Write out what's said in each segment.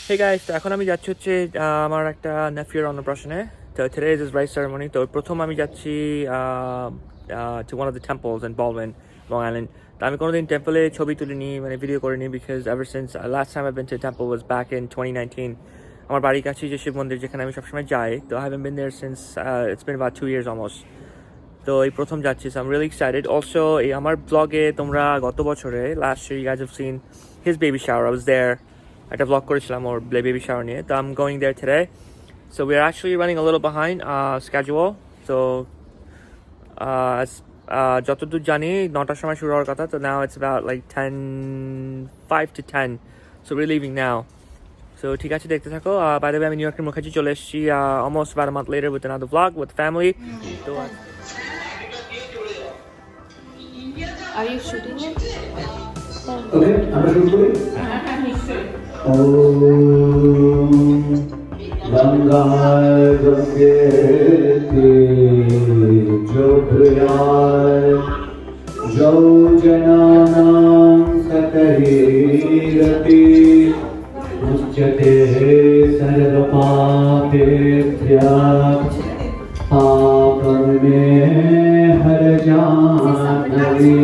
Hey guys, তো এখন আমি যাচ্ছি হচ্ছে আমার একটা নেফিউর অন্নপ্রাশনে। তো today is his rice ceremony. তো প্রথম আমি যাচ্ছি to one of the temples in Baldwin, Long Island. তো আমি কোনোদিন টেম্পলে ছবি তুলিনি, মানে ভিডিও করিনি, because ever since last time I've been to a temple was back in 2019. আমার বাড়ির কাছেই যে শিব মন্দির, যেখানে আমি সবসময় যাই। তো I haven't been there since it's been about 2 years almost. তো এই প্রথম যাচ্ছি, so I'm really excited. Also এই আমার ব্লগে তোমরা গত বছরে last year you guys have seen his baby shower. I was there. একটা vlog করেছিলাম ওর baby shower নিয়ে। তো I'm going there today. So we're actually running a little behind schedule. So যতদূর জানি 9টার সময় শুরু হওয়ার কথা। তো now it's about like 5 to 10. So we're leaving now. So ঠিক আছে, দেখতে থাকো। By the way, আমি নিউ ইয়র্কের মুখার্জি চলে এসেছি almost about a month later with another vlog with family. তো Are you shooting it? Okay, আমরা শুরু করি। গঙ্গায় গঙ্গেতে যোগয়ায় যৌজনানাং সতহিরতি মুচ্যতে সর্বপাপেভ্যः পাপং মে হর Jahnavi.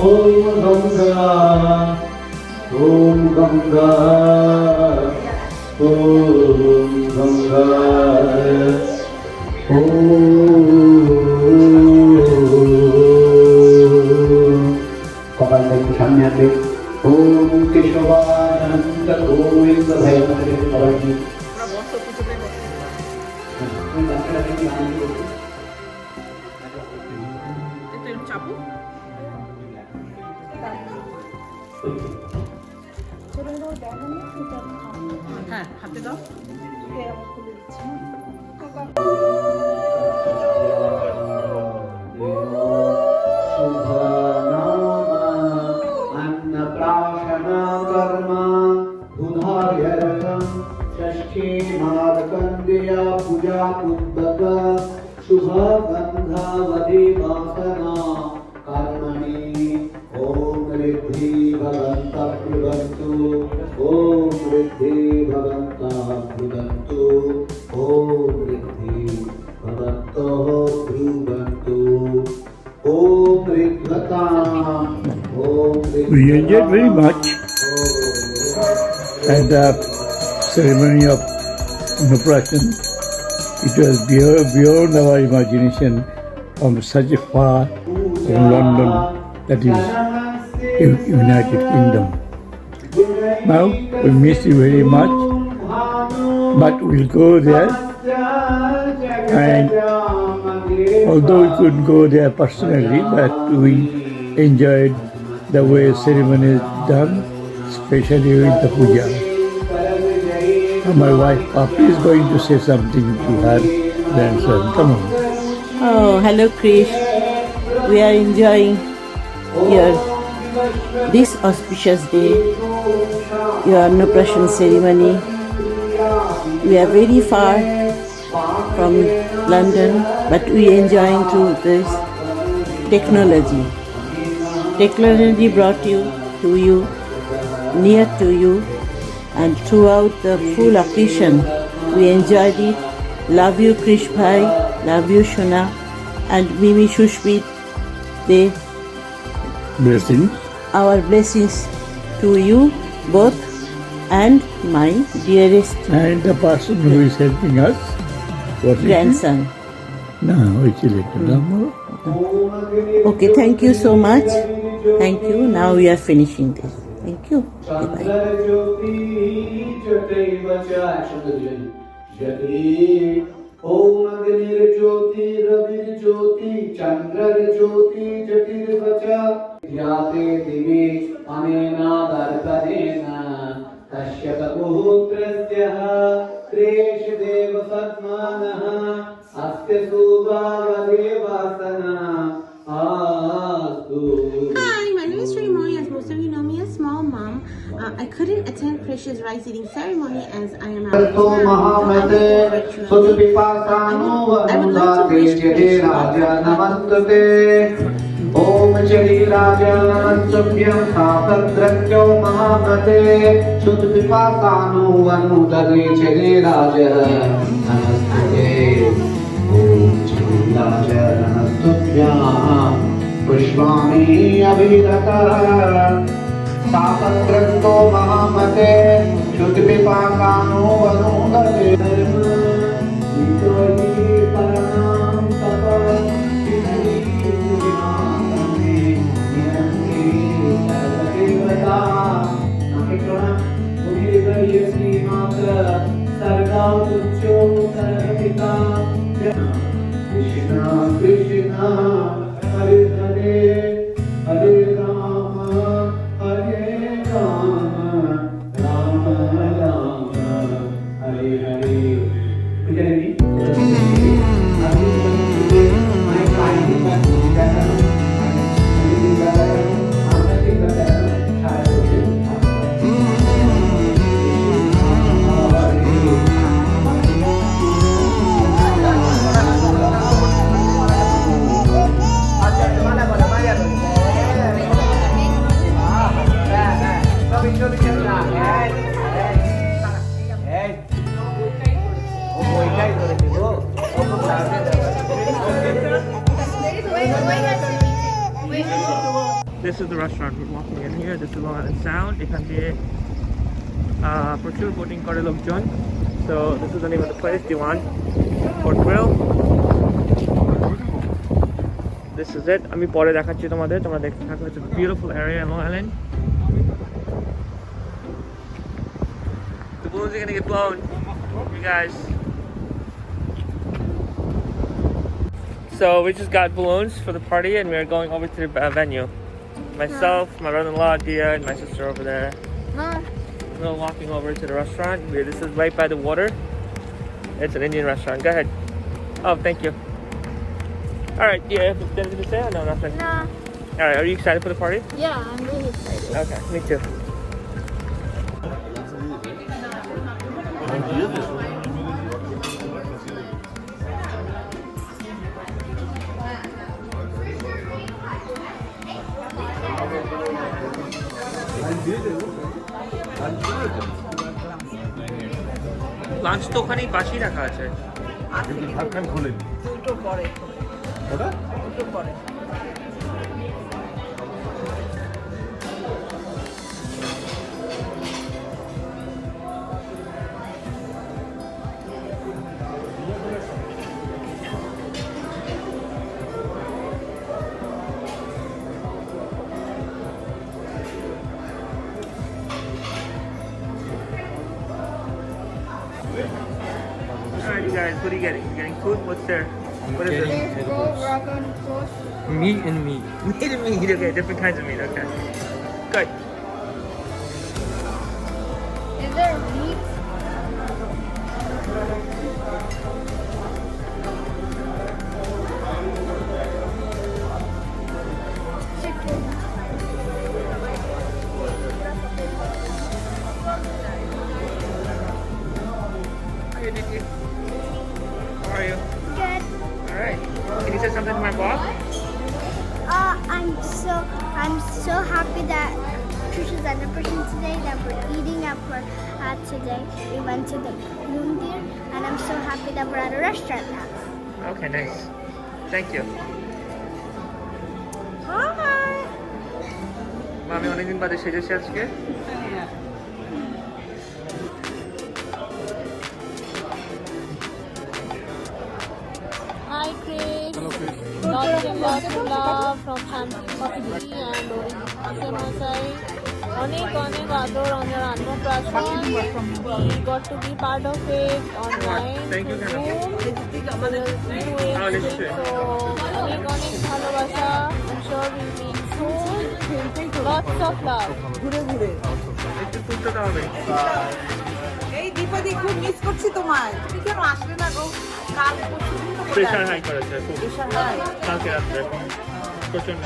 Om Ganga, Om Ganga, Om Ganga, কপালটা একটু সামনে আছে। ওম কেশবানন্দ গোবিন্দ ভাই আমাদের সবাইকে হ্যাঁ, হাতে দাও। अन्नप्राशना कर्म बुधार्यर्थं षष्ठी मार्कण्डेया पूजा कुन्दक शुभगन्धावधि वासना कर्मणि ओम रिद्धि भगवन्तः प्रुवन्तु ओम रिद्धि भगवन्तः प्रुवन्तु ओम रिद्धि भगवन्तः प्रुवन्तु ओम रिद्धताम् ओम We enjoyed very much at the ceremony of Annuprashan. It was beyond our imagination from such a far from London, that is United Kingdom. Now we miss you very much, but we'll go there, and although we couldn't go there personally, but we enjoyed the way ceremony is done, especially with the puja. And my wife Papi is going to say something to her grandson. Come on. Oh, hello Krish. We are enjoying your this auspicious day, your Annuprashan ceremony. We are very far from London, but we are enjoying through this technology. Technology brought you to you, near to you, and throughout the full occasion, we enjoyed it. Love you, Krish Bhai. Love you, Shona, and Mimi Shushbit. They Blessings. our blessings to you both and my dearest And the person who is helping us, what is grandson. it? No, it's Electro. Okay, thank you so much. Thank you. Now we are finishing this. Thank you. Bye-bye. ओम अग्निर ज्योति रविर ज्योति चंद्रर ज्योति ज्योतिर्वच ध्याते दिवे अनेना दर्पणेन तस्य पुत्रस्यः त्रेष देव सत्मानः अस्य सुभावदेवासना आस्तु। Hi, my name is Srimoni. As most of you know me as Small Mom. I couldn't attend Krish's rice eating ceremony as I am out of town. I would like to wish Krish ॐ शरीराजनस्तुभ्यं सातद्रक्यो महामते शुद्धपिपासानुवनुदगे शरीराज नमस्ते ॐ शरीराजनस्तुभ्यं पुष्पाणि अभिरतः सातद्रक्यो महामते शुद्धपिपासानुवनुदगे Krishna Krishna Hare Hare Hare Rama Hare Rama Rama Rama Hare Hare. This is the restaurant. We're walking in here. This is Long Island Sound. এখান দিয়ে প্রচুর boating করে লোকজন. So this is the name of the place. Diwan Port Grill. This is it. আমি পরে দেখাচ্ছি তোমাদের. তোমরা দেখতে থাকো. It's a beautiful area in Long Island. The balloons are gonna get blown. You guys. So we just got balloons for the party and we're going over to the venue. Myself, my brother-in-law Dia, and my sister over there. We're walking over to the restaurant. This is right by the water. It's an Indian restaurant. Go ahead. Oh, thank you. All right, Dia, anything to say? No, nothing. No. All right, are you excited for the party? Yeah, I'm really excited. Okay, me too. Lunch তো ওখানেই পাশেই রাখা আছে Alright, you guys, what are you getting? You getting food? What's there? What is this? Dragon toast. Meat and meat. Meat and meat. Okay, different kinds of meat. Okay. Good. Is there meat? Chicken. Hey, Nikki. How are you? Good. Alright. Can you say something to my vlog? I'm so happy that Trisha's anniversary today, that we're eating at today. We went to the Mundir, and I'm so happy that we're at a restaurant now. Okay, nice. Thank you. Hi. আমি অনেকদিন বাদে সেজেছি আজকে Hi Chris. Lots and lots of love from Shanti Coffee and Asemasai. Onek ador on your Annaprashan. We got to be part of it online. Thank you, Zoom. So onek bhalobasa. I'm sure we'll meet soon. Lots of love. একটু তুলতে তো হবে এই দীপাদি খুব miss করছি তোমায় তুমি কেন আসলে না গো কাল পরশু দিন তো প্রেশার হাই করেছে খুব প্রেশার হাই কালকে রাত্রে প্রচন্ড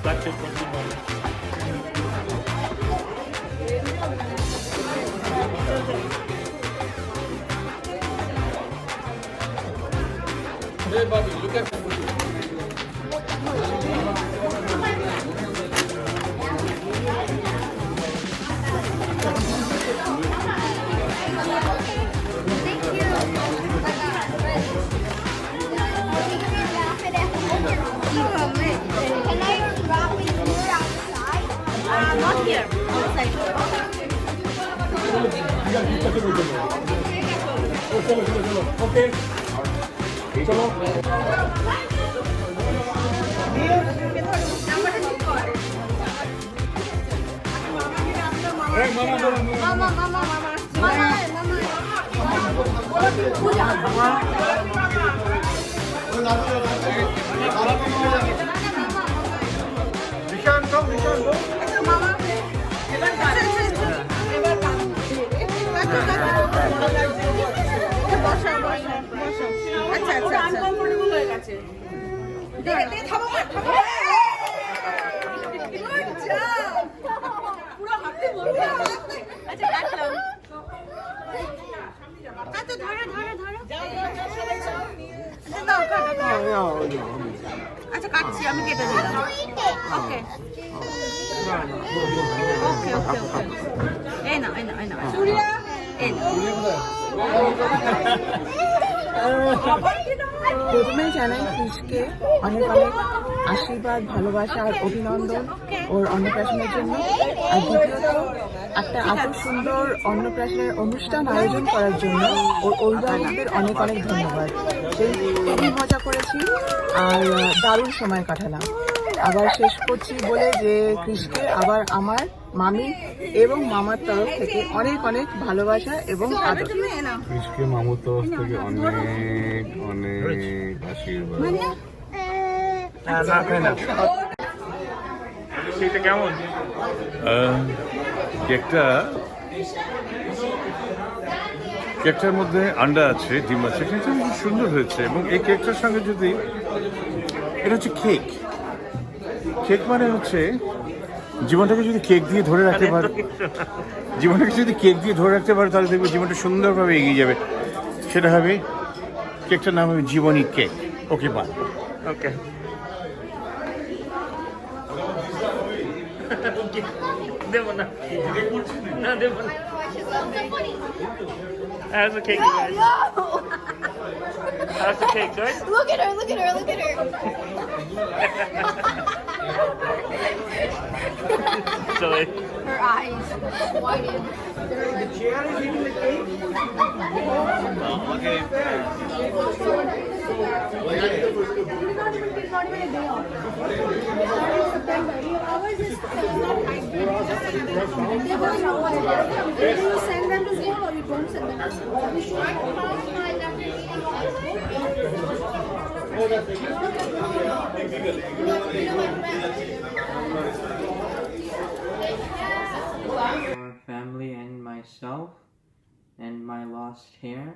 ফ্লাকচুয়েট প্রচন্ড Hey, Bobby, look at আচ্ছা আচ্ছা আনকমফোর্টেবল হয়ে গেছে দেখে থামো থামো পুরো হাতে বলবে আচ্ছা কাটলাম আচ্ছা ধরো ধরো ধরো দাও কাটো আচ্ছা কাটছি আমি কেটে দিলাম ওকে ওকে ওকে ওকে এই না সূর্যা এই প্রথমে জানাই কৃষকে অনেক অনেক আশীর্বাদ ভালোবাসা আর অভিনন্দন ওর অন্নপ্রাশনের জন্য। আর দ্বিতীয়ত একটা এত সুন্দর অন্নপ্রাশনের অনুষ্ঠান আয়োজন করার জন্য ওর অভিভাবকদের অনেক অনেক ধন্যবাদ। সেই খুবই মজা করেছি আর দারুণ সময় কাটালাম। আবার শেষ করছি বলে যে কৃষকে আবার আমার মামি এবং মামার তরফ থেকে অনেক অনেক ভালোবাসা এবং আদর। কৃষকে মামুর তরফ থেকে অনেক অনেক আশীর্বাদ। কেমন কেকটার মধ্যে আন্ডা আছে, ডিম আছে, কেকটা খুব সুন্দর হয়েছে। এবং এই কেকটার সঙ্গে যদি এটা হচ্ছে কেক, কেক মানে হচ্ছে জীবনটাকে যদি কেক দিয়ে ধরে রাখতে পারো, জীবনটাকে যদি কেক দিয়ে ধরে রাখতে পারো তাহলে দেখবে জীবনটা সুন্দরভাবে এগিয়ে যাবে। সেটা হবে, কেকটার নাম হবে জীবনী কেক। Okay bye. ওকে দেবো না, না দেবো না। How's the cake, guys? How's the cake, good? Look at her, look at her, look at her. Silly. Her eyes widened. For family and myself and my lost hair,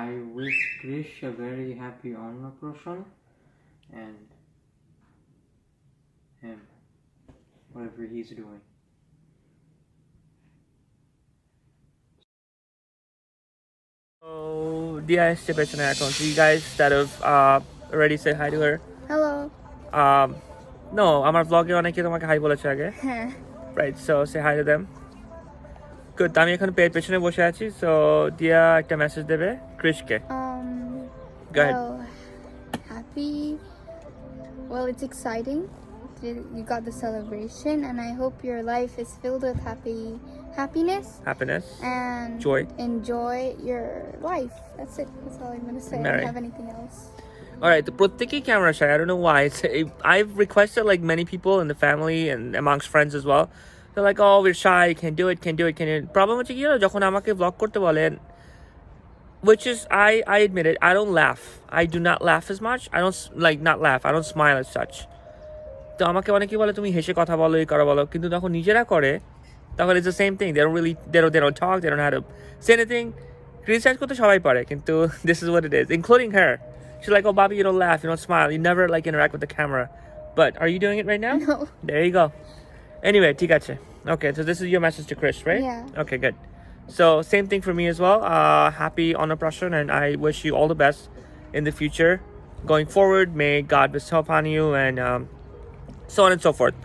I wish Krish a very happy Annaprashan and him, whatever he's doing. So, Dia is পেছনে এখন. So you guys that have already said hi to her. Hello. No, আমার vlog-এ অনেকে তোমাকে hi বলেছে আগে. হ্যাঁ. Right, so say hi to them. Good. আমি এখন পেছনে বসে আছি. So Dia একটা মেসেজ দেবে Krishকে. Go ahead. Well, happy. Well, it's exciting. You got the celebration, and I hope your life is filled with happiness and joy. Enjoy your life. That's it. That's all I'm gonna say. I Mary. don't have anything else. Alright, the প্রত্যেকেই camera shy. I don't know why. I've requested like many people in the family and amongst friends as well. They're like, oh, we're shy, can't do it. Problem হচ্ছে কি জানো, যখন আমাকে vlog করতে বলেন, which is, I admit it, I don't laugh. I do not laugh as much. I don't not laugh. I don't smile as such. তো আমাকে অনেকে বলে তুমি হেসে কথা বলো, এই করো বলো, কিন্তু যখন নিজেরা করে তখন it's the same thing. They don't talk, they don't know how to say anything. Criticize করতে সবাই পারে, কিন্তু this is what it is, including her. She's like, oh, Bobby, you don't laugh, you don't smile, you never like interact with the camera. But are you doing it right now? No. There you go. Anyway, ঠিক আছে. Okay, so this is your message to Chris, right? Yeah. Okay, good. So same thing for me as well. Happy Annaprashan, and I wish you all the best in the future. Going forward, may God bestow upon you and so on and so forth.